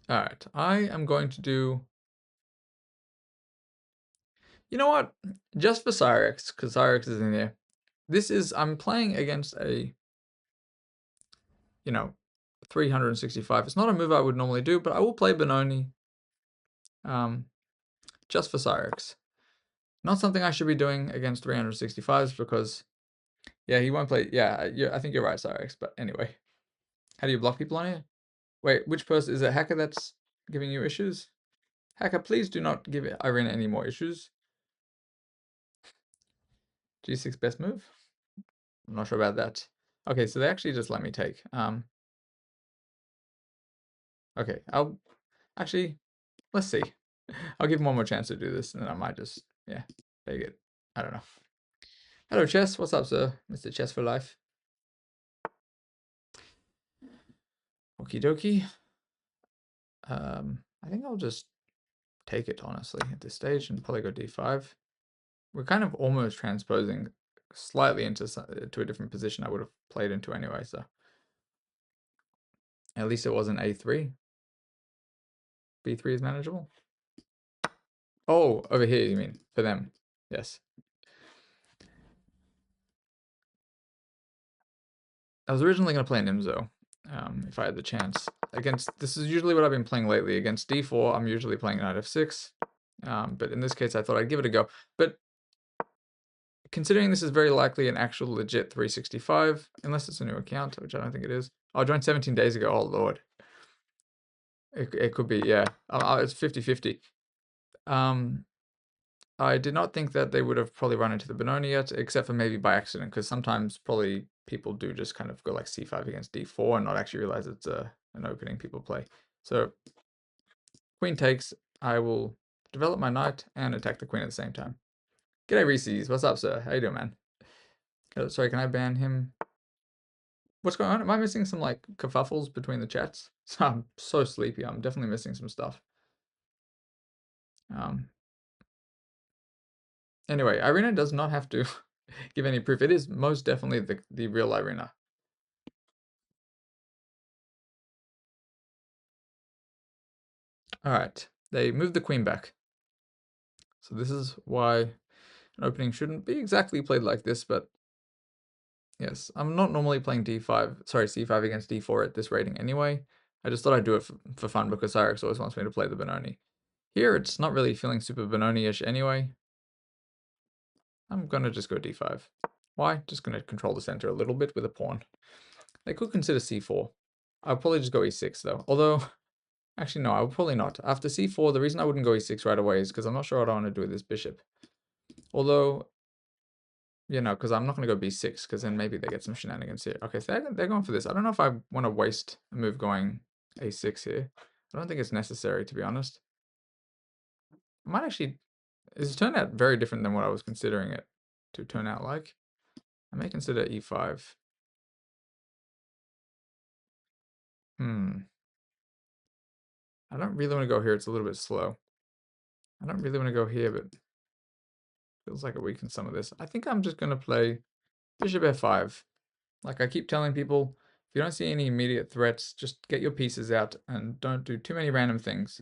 Alright, I am going to do... You know what? Just for Cyrex, because Cyrex is in there. I'm playing against a, 365. It's not a move I would normally do, but I will play Benoni just for Cyrex. Not something I should be doing against 365s because, yeah, he won't play. Yeah, I think you're right, Cyrex. But anyway, how do you block people on here? Wait, which person is it? Hacker that's giving you issues? Hacker, please do not give Irina any more issues. G6 best move? I'm not sure about that. Okay, so they actually just let me take. Okay, let's see. I'll give him one more chance to do this, and then I might just, yeah, take it. I don't know. Hello, Chess. What's up, sir? Mr. Chess for life. Okie dokie. I think I'll just take it, honestly, at this stage, and probably go d5. We're kind of almost transposing slightly into to a different position I would have played into anyway, so. At least it wasn't a3. b3 is manageable. Oh, over here, you mean, for them. Yes. I was originally going to play Nimzo, if I had the chance. This is usually what I've been playing lately. Against d4, I'm usually playing knight f6. But in this case, I thought I'd give it a go. But considering this is very likely an actual legit 365, unless it's a new account, which I don't think it is. I joined 17 days ago. Oh, Lord. It could be, yeah. It's 50-50. I did not think that they would have probably run into the Benoni yet, except for maybe by accident, because sometimes probably people do just kind of go like c5 against d4 and not actually realize it's an opening people play. So queen takes, I will develop my knight and attack the queen at the same time. G'day Reese's, what's up, sir? How you doing, man? Sorry, can I ban him? What's going on? Am I missing some like kerfuffles between the chats? I'm so sleepy. I'm definitely missing some stuff. Anyway, Irina does not have to give any proof. It is most definitely the real Irina. All right, they moved the queen back. So this is why an opening shouldn't be exactly played like this, but yes, I'm not normally playing c5 against d4 at this rating anyway. I just thought I'd do it for fun because Cyrex always wants me to play the Benoni. Here, it's not really feeling super Benoni-ish anyway. I'm gonna just go d5. Why? Just gonna control the center a little bit with a pawn. They could consider c4. I'll probably just go e6 though. Although, actually no, I would probably not. After c4, the reason I wouldn't go e6 right away is because I'm not sure what I want to do with this bishop. Although, because I'm not going to go b6 because then maybe they get some shenanigans here. Okay, so they're going for this. I don't know if I want to waste a move going a6 here. I don't think it's necessary, to be honest. I might actually... It's turned out very different than what I was considering it to turn out like. I may consider e5. I don't really want to go here. It's a little bit slow. I don't really want to go here, but feels like it weakens some of this. I think I'm just going to play bishop f5. Like I keep telling people, if you don't see any immediate threats, just get your pieces out and don't do too many random things.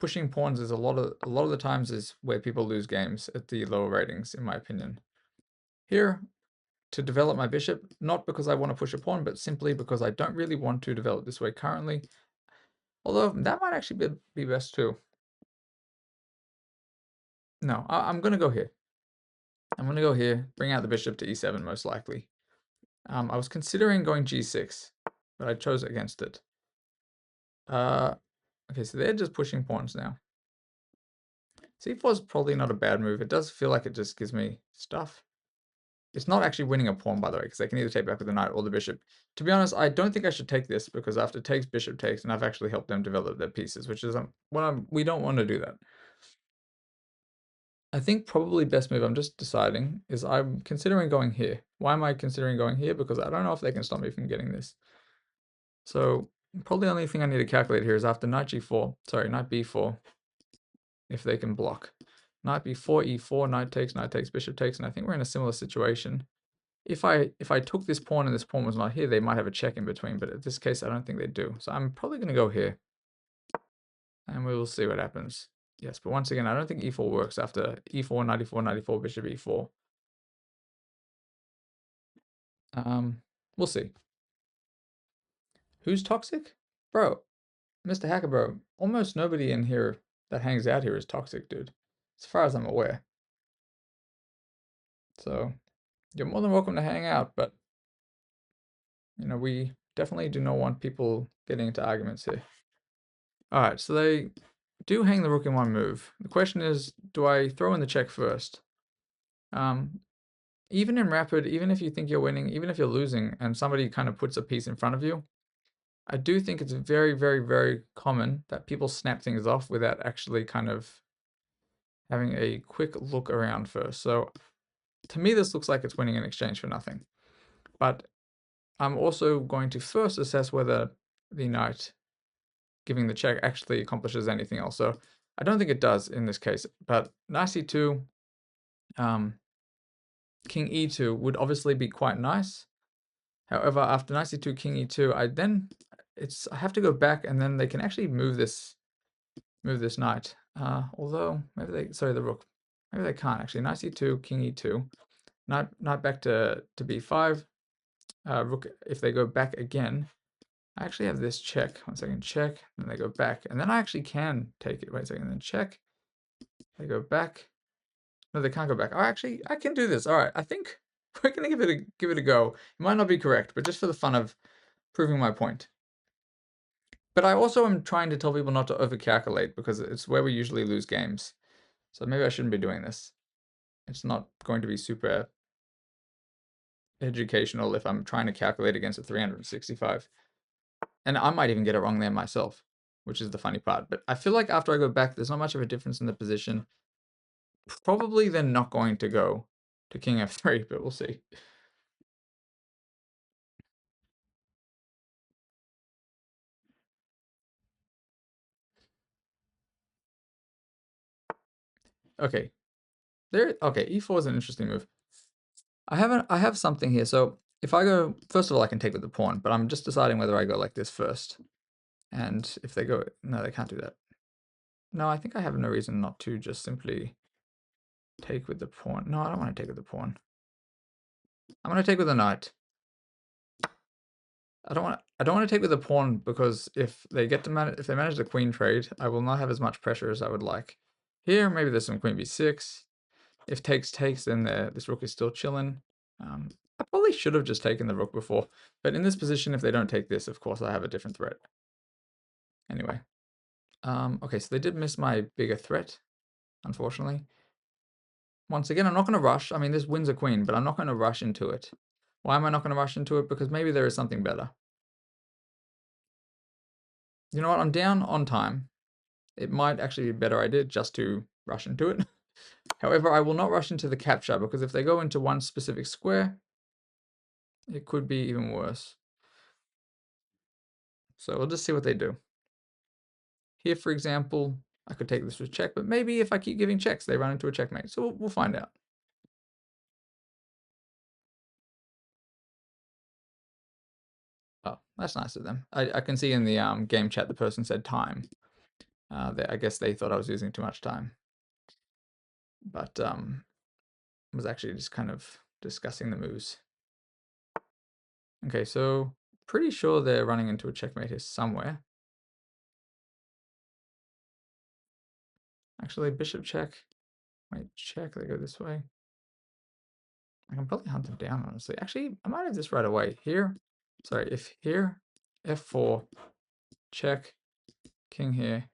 Pushing pawns is a lot of the times is where people lose games at the lower ratings, in my opinion. Here, to develop my bishop, not because I want to push a pawn, but simply because I don't really want to develop this way currently. Although that might actually be best too. No, I'm going to go here. I'm going to go here, bring out the bishop to e7 most likely. I was considering going g6, but I chose against it. Okay, so they're just pushing pawns now. c4 is probably not a bad move. It does feel like it just gives me stuff. It's not actually winning a pawn, by the way, because they can either take back with the knight or the bishop. To be honest, I don't think I should take this, because after takes, bishop takes, and I've actually helped them develop their pieces, which is we don't want to do that. I think probably best move, I'm just deciding, is I'm considering going here. Why am I considering going here? Because I don't know if they can stop me from getting this. So probably the only thing I need to calculate here is after knight b4, if they can block. Knight b4, e4, knight takes, bishop takes, and I think we're in a similar situation. If I took this pawn and this pawn was not here, they might have a check in between, but in this case, I don't think they do. So I'm probably going to go here. And we will see what happens. Yes, but once again, I don't think e4 works after e4, 94, 94, bishop e4. We'll see. Who's toxic? Bro, Mr. Hacker, bro, almost nobody in here that hangs out here is toxic, dude. As far as I'm aware. So, you're more than welcome to hang out, but, you know, we definitely do not want people getting into arguments here. Alright, so they do hang the rook in one move. The question is, do I throw in the check first? Even in rapid, even if you think you're winning, even if you're losing, and somebody kind of puts a piece in front of you, I do think it's very, very, very common that people snap things off without actually kind of having a quick look around first. So to me, this looks like it's winning in exchange for nothing. But I'm also going to first assess whether the knight giving the check actually accomplishes anything else. So I don't think it does in this case, but knight c2, king e2 would obviously be quite nice. However, after knight c2, king e2, I have to go back, and then they can actually move this knight. Although maybe the rook. Maybe they can't actually. Knight c2, king e2, knight back to b5. Rook, if they go back again, I actually have this check. 1 second, check. Then they go back, and then I actually can take it. Wait a second, then check. They go back. No, they can't go back. Oh, actually, I can do this. All right, I think we're gonna give it a go. It might not be correct, but just for the fun of proving my point. But I also am trying to tell people not to overcalculate because it's where we usually lose games. So maybe I shouldn't be doing this. It's not going to be super educational if I'm trying to calculate against a 365. And I might even get it wrong there myself, which is the funny part. But I feel like after I go back, there's not much of a difference in the position. Probably they're not going to go to king f3, but we'll see. Okay. Okay, e4 is an interesting move. I have something here. So if I go, first of all, I can take with the pawn, but I'm just deciding whether I go like this first. And if they go, no, they can't do that. No, I think I have no reason not to just simply take with the pawn. No, I don't want to take with the pawn. I'm going to take with the knight. I don't want to take with the pawn because if they manage the queen trade, I will not have as much pressure as I would like. Here, maybe there's some queen b6. If takes, then this rook is still chilling. I probably should have just taken the rook before, but in this position, if they don't take this, of course, I have a different threat. Anyway, okay, so they did miss my bigger threat, unfortunately. Once again, I'm not going to rush. I mean, this wins a queen, but I'm not going to rush into it. Why am I not going to rush into it? Because maybe there is something better. You know what? I'm down on time. It might actually be a better idea just to rush into it. However, I will not rush into the capture because if they go into one specific square, it could be even worse. So we'll just see what they do. Here, for example, I could take this with check, but maybe if I keep giving checks, they run into a checkmate. So we'll find out. Oh, that's nice of them. I can see in the game chat the person said time. I guess they thought I was using too much time. But was actually just kind of discussing the moves. Okay, so pretty sure they're running into a checkmate here somewhere. Actually, bishop check. Wait, check, they go this way. I can probably hunt them down, honestly. Actually, I might have this right away. Here, sorry, if here, f4, check, king here.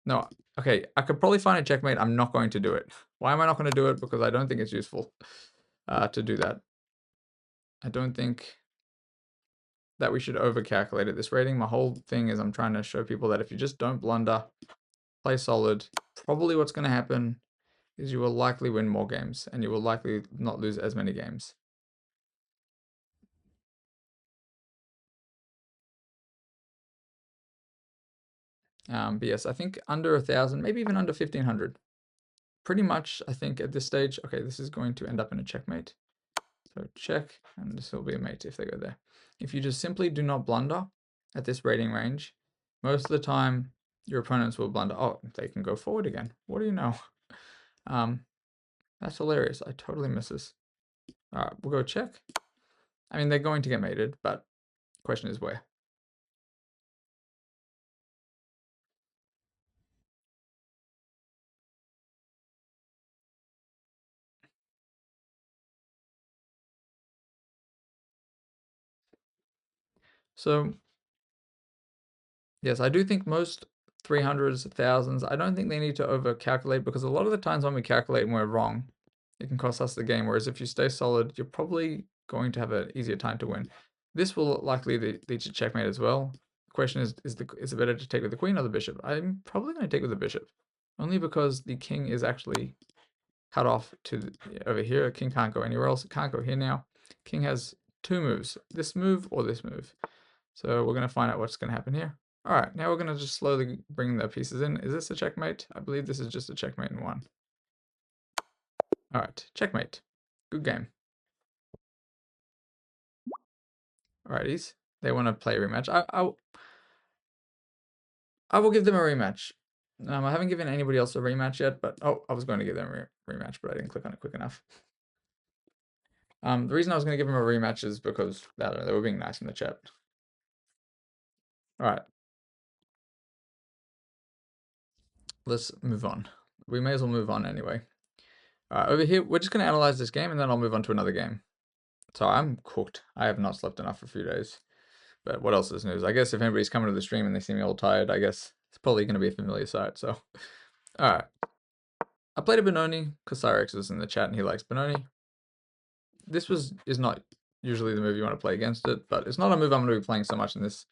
No, okay, I could probably find a checkmate. I'm not going to do it. Why am I not going to do it? Because I don't think it's useful to do that. I don't think that we should overcalculate at this rating. My whole thing is I'm trying to show people that if you just don't blunder, play solid, probably what's going to happen is you will likely win more games and you will likely not lose as many games. But yes, I think under 1,000, maybe even under 1,500. Pretty much, I think at this stage, okay, this is going to end up in a checkmate. So check, and this will be a mate if they go there. If you just simply do not blunder at this rating range, Most of the time, your opponents will blunder. Oh, they can go forward again. What do you know? That's hilarious. I totally miss this. All right, we'll go check. I mean, they're going to get mated, but question is where. So, yes, I do think most 300s, thousands, I don't think they need to over calculate because a lot of the times when we calculate and we're wrong, it can cost us the game. Whereas if you stay solid, you're probably going to have an easier time to win. This will likely lead to checkmate as well. The question is it better to take with the queen or the bishop? I'm probably going to take with the bishop, only because the king is actually cut off to over here. King can't go anywhere else. It can't go here now. King has two moves, this move or this move. So we're going to find out what's going to happen here. All right, now we're going to just slowly bring the pieces in. Is this a checkmate? I believe this is just a checkmate in one. All right, checkmate. Good game. Alrighties. They want to play a rematch. I will give them a rematch. I haven't given anybody else a rematch yet, but oh, I was going to give them a rematch, but I didn't click on it quick enough. The reason I was going to give them a rematch is because I don't know, they were being nice in the chat. All right, let's move on. We may as well move on anyway. Over here, we're just going to analyze this game, and then I'll move on to another game. So I'm cooked. I have not slept enough for a few days. But what else is news? I guess if anybody's coming to the stream and they see me all tired, I guess it's probably going to be a familiar sight. So, all right. I played a Benoni because Cyrex was in the chat and he likes Benoni. This is not usually the move you want to play against it, but it's not a move I'm going to be playing so much in this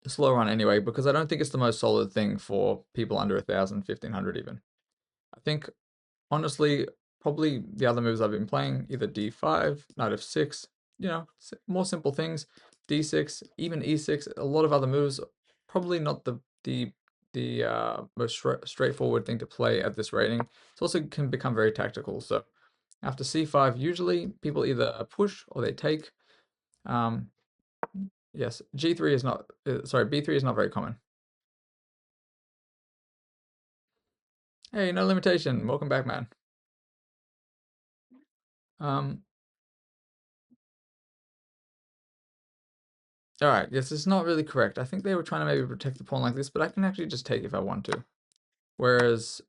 slow run anyway, because I don't think it's the most solid thing for people under 1,000, 1,500 even. I think, honestly, probably the other moves I've been playing, either d5, knight f6, you know, more simple things, d6, even e6, a lot of other moves, probably not the most straightforward thing to play at this rating. It also can become very tactical. So after c5, usually people either push or they take. Yes, g3 is not, sorry, b3 is not very common. Hey, no limitation. Welcome back, man. All right, yes, it's not really correct. I think they were trying to maybe protect the pawn like this, but I can actually just take if I want to. Whereas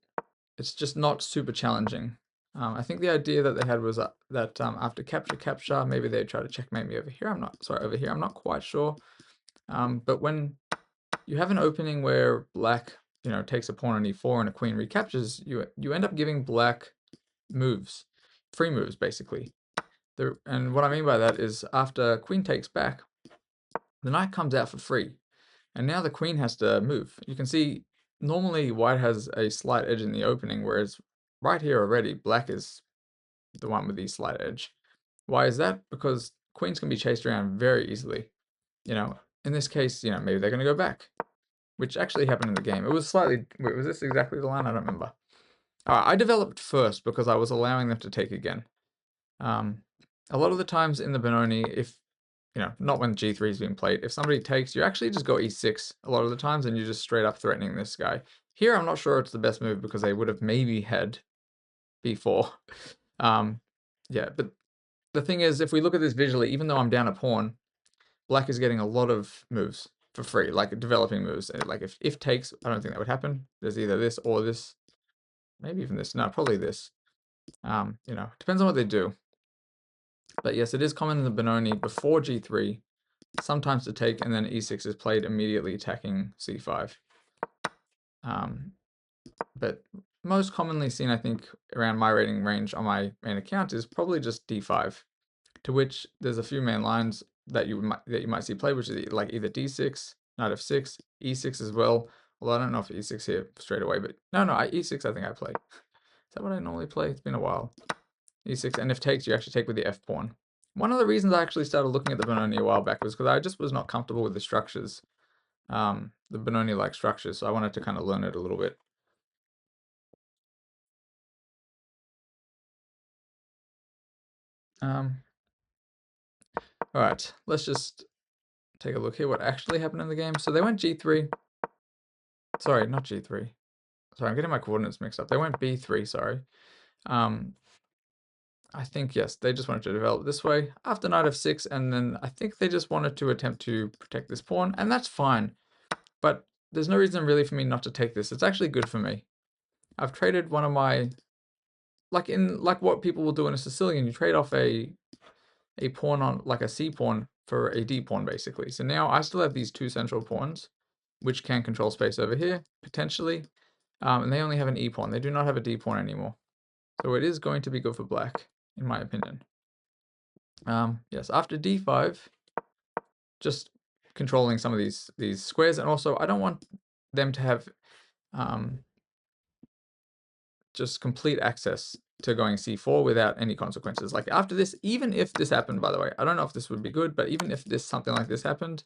it's just not super challenging. I think the idea that they had was that after capture, maybe they'd try to checkmate me over here. Over here. I'm not quite sure. But when you have an opening where black, takes a pawn on e4 and a queen recaptures, you end up giving black moves, free moves basically. And what I mean by that is after queen takes back, the knight comes out for free. And now the queen has to move. You can see normally white has a slight edge in the opening, whereas right here already black is the one with the slight edge. Why is that? Because queens can be chased around very easily. In this case, maybe they're going to go back, which actually happened in the game. It was slightly, wait, was this exactly the line? I don't remember. I developed first because I was allowing them to take again. A lot of the times in the Benoni, if not when g3 is being played. If somebody takes, you actually just go e6 a lot of the times, and you're just straight up threatening this guy. Here, I'm not sure it's the best move because they would have maybe had b4. Yeah, but the thing is, if we look at this visually, even though I'm down a pawn, black is getting a lot of moves for free, like developing moves. Like if takes, I don't think that would happen. There's either this or this, maybe even this. No, probably this. Depends on what they do. But yes, it is common in the Benoni before g3, sometimes to take, and then e6 is played immediately attacking c5. But most commonly seen, I think, around my rating range on my main account is probably just d5, to which there's a few main lines that you might see played, which is like either d6, knight f6, e6 as well. Although I don't know if e6 here straight away, but no, e6 I think I play. Is that what I normally play? It's been a while. e6, and if takes, you actually take with the f pawn. One of the reasons I actually started looking at the Benoni a while back was because I just was not comfortable with the structures, the Benoni-like structures, so I wanted to kind of learn it a little bit. All right, let's just take a look here what actually happened in the game. So they went g3. Sorry, not g3. Sorry, I'm getting my coordinates mixed up. They went b3, sorry. I think, yes, they just wanted to develop this way after knight f6, and then I think they just wanted to attempt to protect this pawn, and that's fine. But there's no reason really for me not to take this. It's actually good for me. I've traded one of my, like what people will do in a Sicilian, you trade off a pawn on, like a c pawn for a d pawn, basically. So now I still have these two central pawns, which can control space over here, potentially. And they only have an e pawn. They do not have a d pawn anymore. So it is going to be good for black, in my opinion. Yes, after d5, just controlling some of these squares, and also I don't want them to have just complete access to going c4 without any consequences. Like after this, even if this happened, by the way, I don't know if this would be good, but even if something like this happened,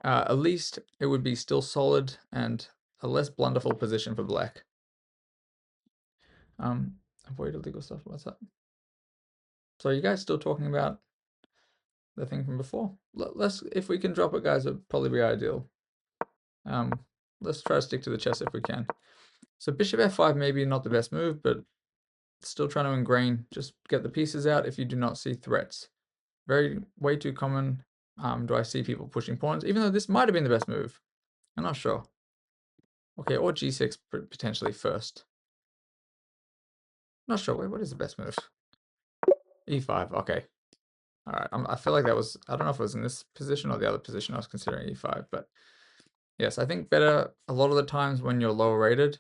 at least it would be still solid and a less blunderful position for black. Avoid illegal stuff. What's that? So are you guys still talking about the thing from before? Let's, if we can drop it, guys, it would probably be ideal. Let's try to stick to the chess if we can. So bishop f5 maybe not the best move, but still trying to ingrain, just get the pieces out if you do not see threats. Way too common. Do I see people pushing pawns, even though this might have been the best move? I'm not sure. Okay, or g6 potentially first. Not sure. Wait, what is the best move? e5. Okay. All right. I feel like that was, I don't know if it was in this position or the other position I was considering e5, but yes, I think better a lot of the times when you're lower rated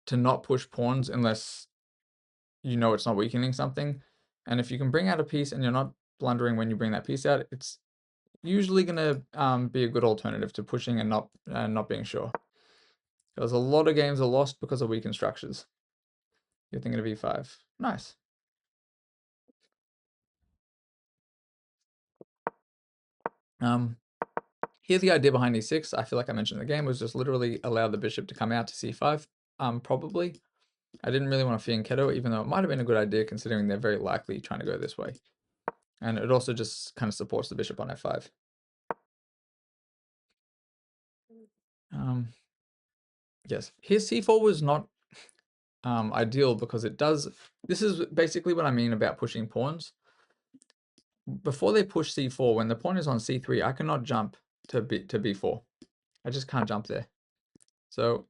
to not push pawns unless you know it's not weakening something. And if you can bring out a piece and you're not blundering when you bring that piece out, it's usually going to be a good alternative to pushing and not being sure. Because a lot of games are lost because of weakened structures. You're thinking of e5. Nice. Here the idea behind e6, I feel like I mentioned in the game, was just literally allow the bishop to come out to c5, probably. I didn't really want to fianchetto, even though it might have been a good idea considering they're very likely trying to go this way. And it also just kind of supports the bishop on f5. Yes, his c4 was not ideal because it does, this is basically what I mean about pushing pawns. Before they push c4, when the pawn is on c3, I cannot jump to b4. I just can't jump there. So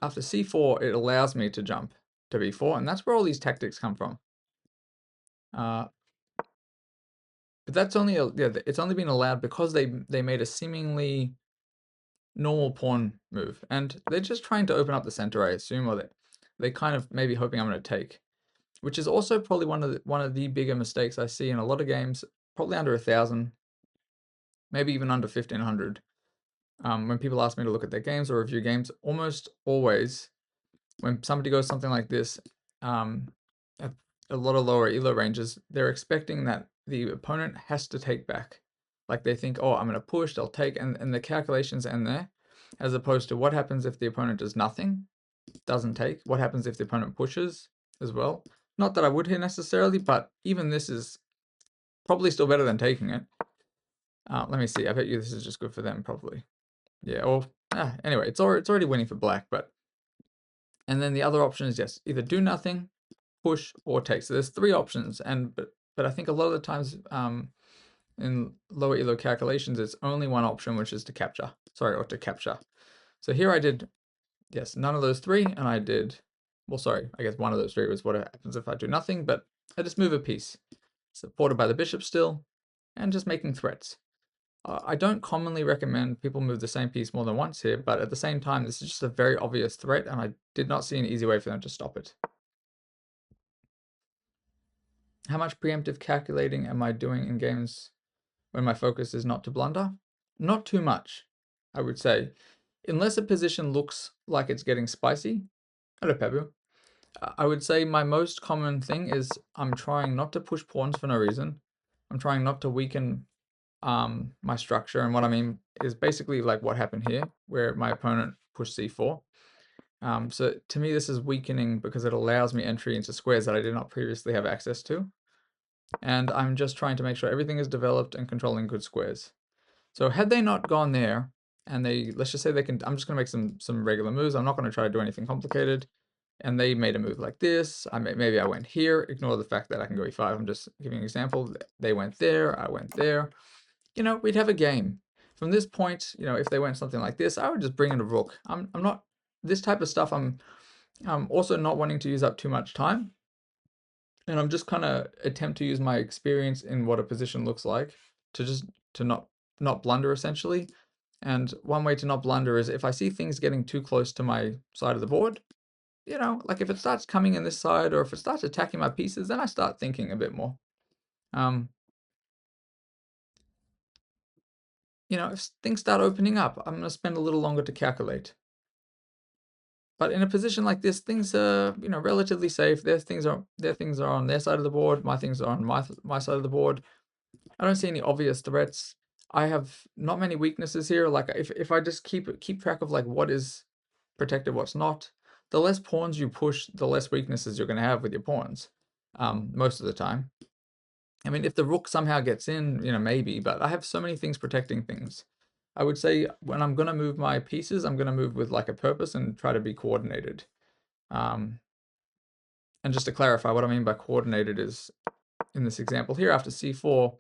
after c4, it allows me to jump to b4, and that's where all these tactics come from. But that's only, it's only been allowed because they made a seemingly normal pawn move, and they're just trying to open up the center, I assume, or they kind of maybe hoping I'm going to take, which is also probably one of the bigger mistakes I see in a lot of games, probably under 1,000, maybe even under 1,500. When people ask me to look at their games or review games, almost always when somebody goes something like this, at a lot of lower elo ranges, they're expecting that the opponent has to take back. Like they think, oh, I'm going to push, they'll take, and the calculations end there, as opposed to what happens if the opponent does nothing, doesn't take, what happens if the opponent pushes as well. Not that I would here necessarily, but even this is probably still better than taking it. Let me see, I bet you this is just good for them probably. Yeah, or anyway, it's already winning for black, but and then the other option is yes, either do nothing, push, or take. So there's three options, and but I think a lot of the times in lower elo calculations, it's only one option, which is to capture. Sorry, or to capture. So here I did yes, none of those three, and I did, well, sorry, I guess one of those three was what happens if I do nothing, but I just move a piece, supported by the bishop still, and just making threats. I don't commonly recommend people move the same piece more than once here, but at the same time, this is just a very obvious threat, and I did not see an easy way for them to stop it. How much preemptive calculating am I doing in games when my focus is not to blunder? Not too much, I would say. Unless a position looks like it's getting spicy. Hello, Pebu. I would say my most common thing is I'm trying not to push pawns for no reason. I'm trying not to weaken my structure, and what I mean is basically like what happened here, where my opponent pushed c4. So to me, this is weakening because it allows me entry into squares that I did not previously have access to. And I'm just trying to make sure everything is developed and controlling good squares. So had they not gone there, and let's just say they can, I'm just gonna make some regular moves. I'm not gonna try to do anything complicated. And they made a move like this. Maybe I went here. Ignore the fact that I can go e5. I'm just giving an example. They went there. I went there. We'd have a game. From this point, if they went something like this, I would just bring in a rook. I'm not this type of stuff. I'm also not wanting to use up too much time, and I'm just kind of attempt to use my experience in what a position looks like to not blunder essentially. And one way to not blunder is if I see things getting too close to my side of the board, like if it starts coming in this side or if it starts attacking my pieces, then I start thinking a bit more. If things start opening up, I'm going to spend a little longer to calculate. But in a position like this, things are, relatively safe. Their things are on their side of the board. My things are on my side of the board. I don't see any obvious threats. I have not many weaknesses here. Like if I just keep track of like what is protected, what's not, the less pawns you push, the less weaknesses you're going to have with your pawns. Most of the time. I mean, if the rook somehow gets in, maybe, but I have so many things protecting things. I would say when I'm going to move my pieces, I'm going to move with like a purpose and try to be coordinated. And just to clarify, what I mean by coordinated is, in this example here, after c4,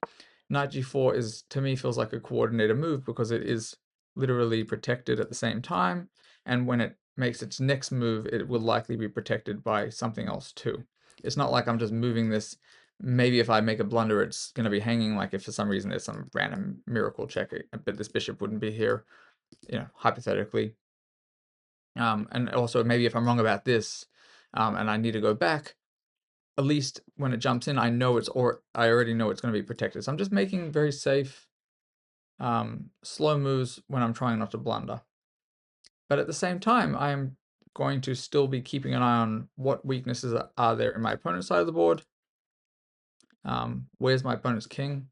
knight g4 is, to me, feels like a coordinated move because it is literally protected at the same time. And when it makes its next move, it will likely be protected by something else too. It's not like I'm just moving this. Maybe if I make a blunder, it's going to be hanging, like if for some reason there's some random miracle check, but this bishop wouldn't be here, hypothetically. And also maybe if I'm wrong about this, and I need to go back, at least when it jumps in, I already know it's going to be protected. So I'm just making very safe, slow moves when I'm trying not to blunder. But at the same time, I am going to still be keeping an eye on what weaknesses are there in my opponent's side of the board. Where's my opponent's king?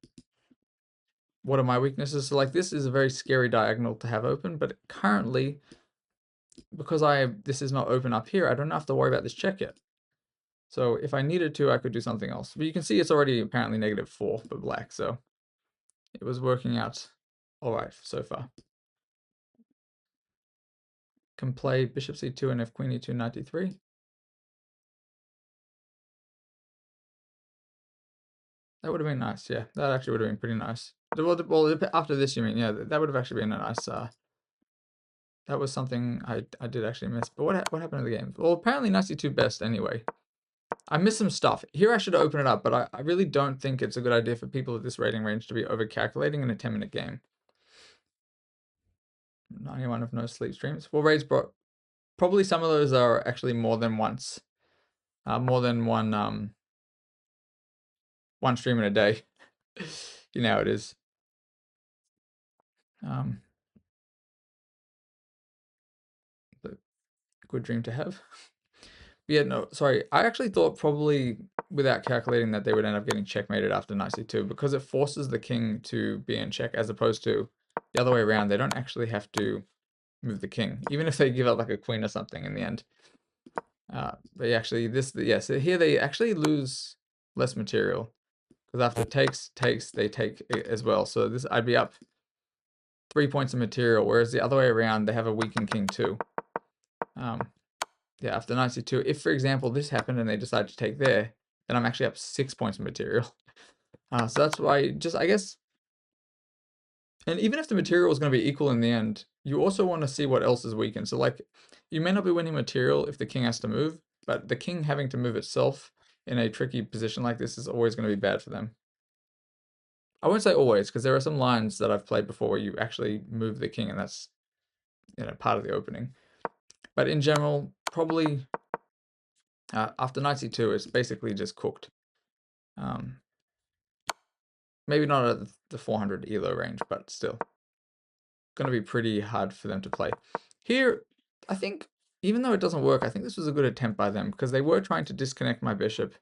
What are my weaknesses? So like this is a very scary diagonal to have open, but currently, because this is not open up here, I don't have to worry about this check yet. So if I needed to, I could do something else. But you can see it's already apparently -4 for black, so it was working out all right so far. Can play bishop c2 and f queen e2 knight d3. That would have been nice, yeah. That actually would have been pretty nice. Well, after this, you mean, yeah, that would have actually been a nice, that was something I did actually miss. But what happened to the game? Well, apparently knight c2 best anyway. I missed some stuff. Here I should open it up, but I really don't think it's a good idea for people at this rating range to be over-calculating in a 10-minute game. 91 of no sleep streams. Well, raids brought... Probably some of those are actually more than once. More than one stream in a day. You know how it is. Good dream to have. Yeah, no, sorry. I actually thought probably without calculating that they would end up getting checkmated after knight c2 because it forces the king to be in check as opposed to the other way around. They don't actually have to move the king, even if they give up like a queen or something in the end. They actually, so here they actually lose less material because after takes, they take it as well. So this, I'd be up 3 points of material, whereas the other way around, they have a weakened king too. Yeah, after knight c2, if for example this happened and they decide to take there, then I'm actually up 6 points of material. So that's why, I guess, and even if the material is going to be equal in the end, you also want to see what else is weakened. So like, you may not be winning material if the king has to move, but the king having to move itself in a tricky position like this is always going to be bad for them. I won't say always, because there are some lines that I've played before where you actually move the king, and that's, part of the opening. But in general, probably after knight c2, it's basically just cooked. Maybe not at the 400 elo range, but still going to be pretty hard for them to play. Here, I think, even though it doesn't work, I think this was a good attempt by them because they were trying to disconnect my bishop.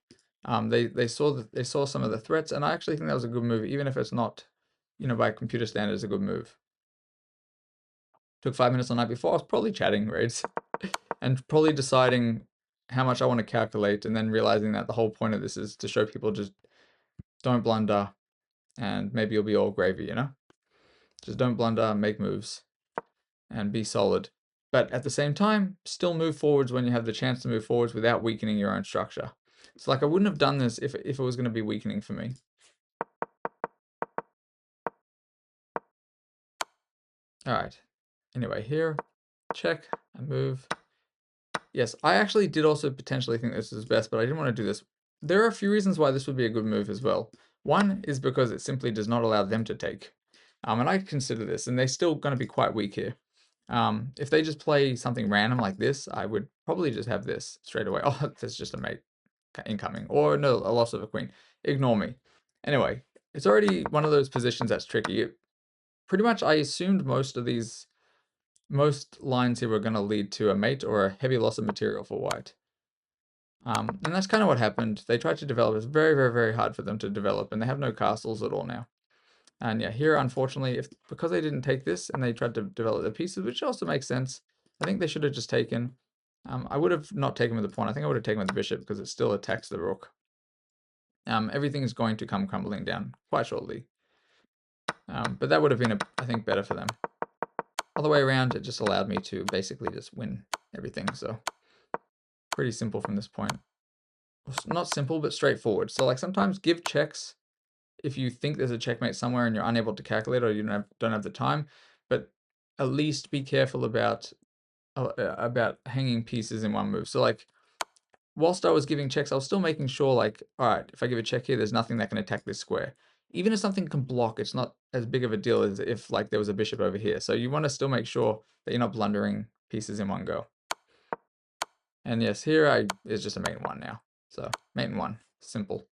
They saw some of the threats, and I actually think that was a good move, even if it's not, by computer standards, a good move. Took 5 minutes the night before. I was probably chatting raids and probably deciding how much I want to calculate, and then realizing that the whole point of this is to show people just don't blunder, and maybe you'll be all gravy, Just don't blunder, make moves, and be solid. But at the same time, still move forwards when you have the chance to move forwards without weakening your own structure. So like I wouldn't have done this if it was going to be weakening for me. All right. Anyway, here, check and move. Yes, I actually did also potentially think this is best, but I didn't want to do this. There are a few reasons why this would be a good move as well. One is because it simply does not allow them to take. And I consider this, and they're still going to be quite weak here. If they just play something random like this, I would probably just have this straight away. Oh, that's just a mate incoming. Or no, a loss of a queen. Ignore me. Anyway, it's already one of those positions that's tricky. Pretty much I assumed most lines here were going to lead to a mate or a heavy loss of material for white. And that's kind of what happened. They tried to develop. It's very, very, very hard for them to develop, and they have no castles at all now. And yeah, here, unfortunately, because they didn't take this and they tried to develop the pieces, which also makes sense, I think they should have just taken. I would have not taken with the pawn. I think I would have taken with the bishop because it still attacks the rook. Everything is going to come crumbling down quite shortly. But that would have been, I think, better for them. Other way around, it just allowed me to basically just win everything. So pretty simple from this point. Not simple, but straightforward. So like sometimes give checks if you think there's a checkmate somewhere and you're unable to calculate or you don't have the time, but at least be careful about hanging pieces in one move. So like whilst I was giving checks, I was still making sure like, all right, if I give a check here, there's nothing that can attack this square. Even if something can block, it's not as big of a deal as if like there was a bishop over here. So you want to still make sure that you're not blundering pieces in one go. And yes, here is just a mate 1 now. So mate 1, simple.